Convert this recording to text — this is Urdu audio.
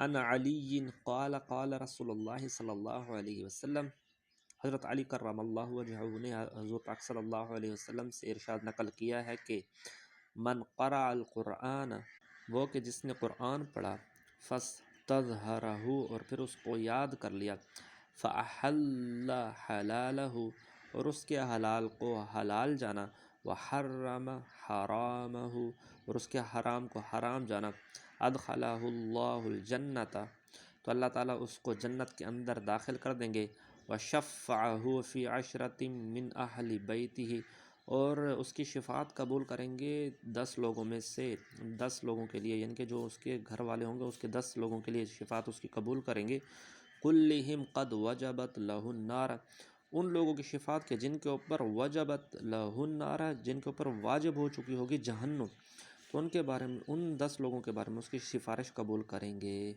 عن علی قال قال رسول اللہ صلی اللہ علیہ وسلم، حضرت علی کرم اللہ وجہہ نے حضور پاک صلی اللہ علیہ وسلم سے ارشاد نقل کیا ہے کہ من قرأ القرآن، وہ کہ جس نے قرآن پڑھا، فاستظہرہ، اور پھر اس کو یاد کر لیا، فأحل حلالہ، اور اس کے حلال کو حلال جانا، وحرم حرامہ، اور اس کے حرام کو حرام جانا، ادخلہ اللہ الجنۃ، تو اللہ تعالیٰ اس کو جنت کے اندر داخل کر دیں گے، وشفعہ فی عشرۃ من اہل بیتہ، اور اس کی شفاعت قبول کریں گے 10 لوگوں میں سے، 10 لوگوں کے لیے، یعنی کہ جو اس کے گھر والے ہوں گے اس کے 10 لوگوں کے لیے شفاعت اس کی قبول کریں گے، کلہم قد وجبت لہ النار، ان لوگوں کی شفاعت کے جن کے اوپر وجبت لہ النار، جن کے اوپر واجب ہو چکی ہوگی جہنم، تو ان کے بارے میں، ان 10 لوگوں کے بارے میں اس کی سفارش قبول کریں گے۔